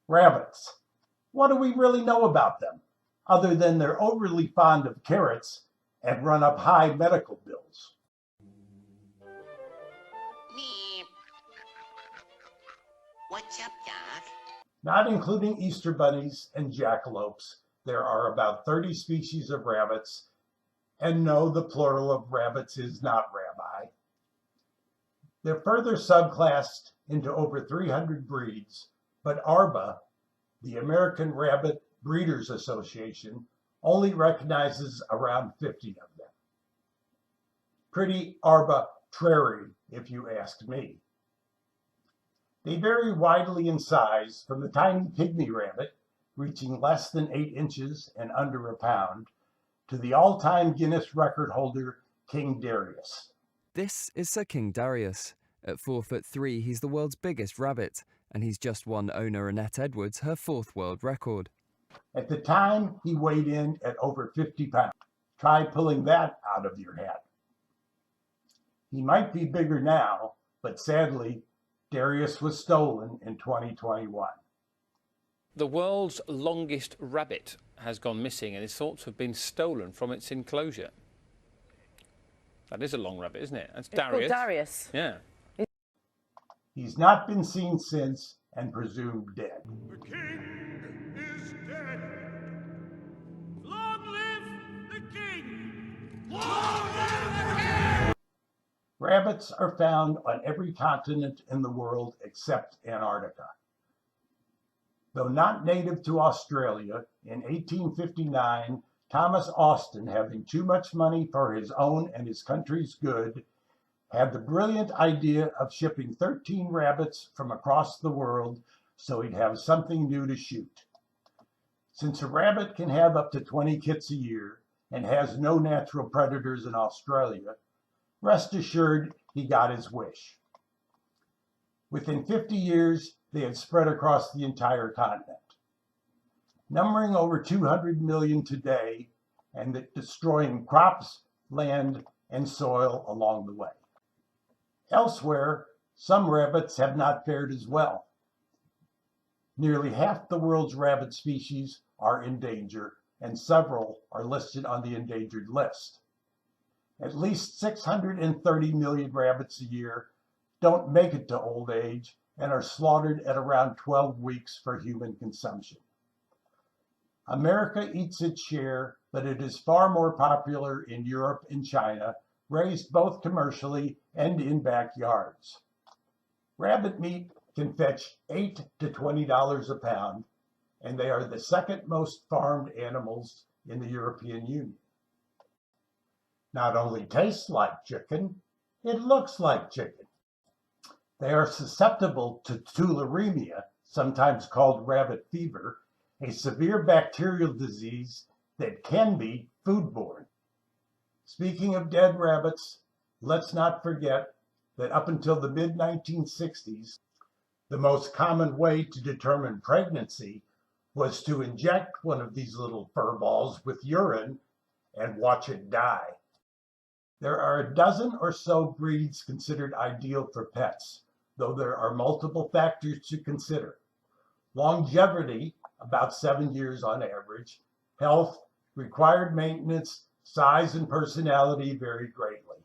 Rabbits. What do we really know about them, other than they're overly fond of carrots and run up high medical bills? Meep. What's up, Doc? Not including Easter bunnies and jackalopes, there are about 30 species of rabbits, and no, the plural of rabbits is not rabbi. They're further subclassed into over 300 breeds, but ARBA, the American Rabbit Breeders Association, only recognizes around 50 of them. Pretty arbitrary, if you ask me. They vary widely in size, from the tiny pygmy rabbit, reaching less than 8 inches and under a pound, to the all-time Guinness record holder, King Darius. This is Sir King Darius. At 4'3", he's the world's biggest rabbit, and he's just won owner Annette Edwards her 4th world record. At the time, he weighed in at over 50 pounds. Try pulling that out of your hat. He might be bigger now, but sadly, Darius was stolen in 2021. The world's longest rabbit has gone missing and is thought to have been stolen from its enclosure. That is a long rabbit, isn't it? That's Darius. Called Darius. Yeah. He's not been seen since and presumed dead. The king is dead. Long live the king! Long live the king! Rabbits are found on every continent in the world except Antarctica. Though not native to Australia, in 1859, Thomas Austin, having too much money for his own and his country's good, had the brilliant idea of shipping 13 rabbits from across the world so he'd have something new to shoot. Since a rabbit can have up to 20 kits a year and has no natural predators in Australia, rest assured he got his wish. Within 50 years, they had spread across the entire continent, numbering over 200 million today, and destroying crops, land, and soil along the way. Elsewhere, some rabbits have not fared as well. Nearly half the world's rabbit species are in danger, and several are listed on the endangered list. At least 630 million rabbits a year don't make it to old age and are slaughtered at around 12 weeks for human consumption. America eats its share, but it is far more popular in Europe and China, raised both commercially and in backyards. Rabbit meat can fetch $8 to $20 a pound, and they are the second most farmed animals in the European Union. Not only tastes like chicken, it looks like chicken. They are susceptible to tularemia, sometimes called rabbit fever, a severe bacterial disease that can be foodborne. Speaking of dead rabbits, let's not forget that up until the mid-1960s, the most common way to determine pregnancy was to inject one of these little fur balls with urine and watch it die. There are a dozen or so breeds considered ideal for pets, though there are multiple factors to consider. Longevity, about 7 years on average, health, required maintenance, size, and personality vary greatly.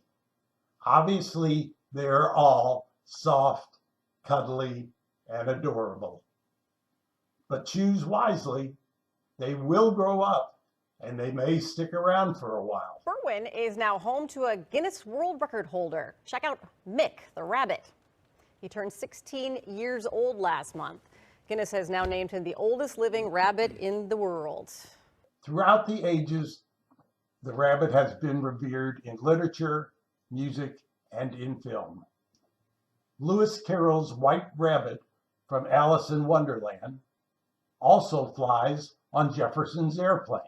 Obviously, they are all soft, cuddly, and adorable. But choose wisely. They will grow up, and they may stick around for a while. Berwyn is now home to a Guinness World Record holder. Check out Mick the rabbit. He turned 16 years old last month. Guinness has now named him the oldest living rabbit in the world. Throughout the ages, the rabbit has been revered in literature, music, and in film. Lewis Carroll's White Rabbit from Alice in Wonderland also flies on Jefferson's airplane.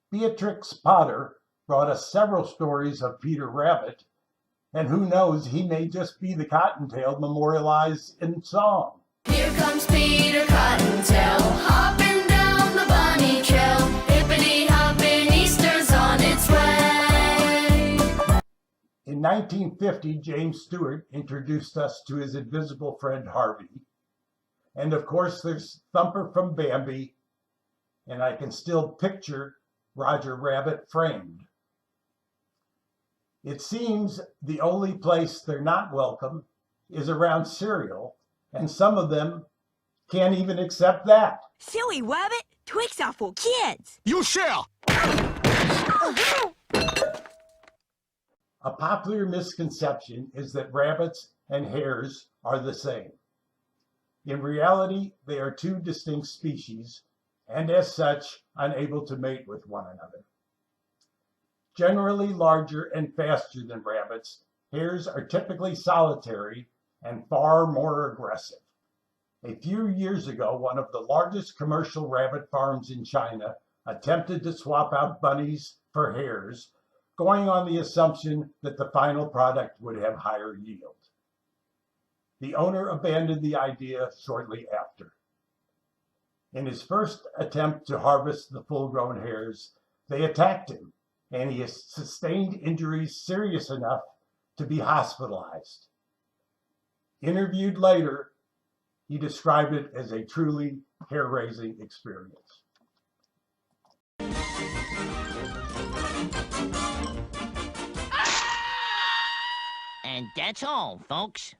Beatrix Potter brought us several stories of Peter Rabbit, and who knows, he may just be the Cottontail memorialized in song. Here comes Peter Cottontail, hopping down the bunny trail, hippity hopping, Easter's on its way. In In 1950, James Stewart introduced us to his invisible friend Harvey. And of course, there's Thumper from Bambi, and I can still picture Roger Rabbit framed. It seems the only place they're not welcome is around cereal, and some of them can't even accept that. Silly rabbit, Twix are for kids. You shall! A popular misconception is that rabbits and hares are the same. In reality, they are two distinct species, and as such, unable to mate with one another. Generally larger and faster than rabbits, hares are typically solitary and far more aggressive. A few years ago, one of the largest commercial rabbit farms in China attempted to swap out bunnies for hares, going on the assumption that the final product would have higher yield. The owner abandoned the idea shortly after. In his first attempt to harvest the full-grown hares, they attacked him, and he sustained injuries serious enough to be hospitalized. Interviewed later, he described it as a truly hair-raising experience. And that's all, folks.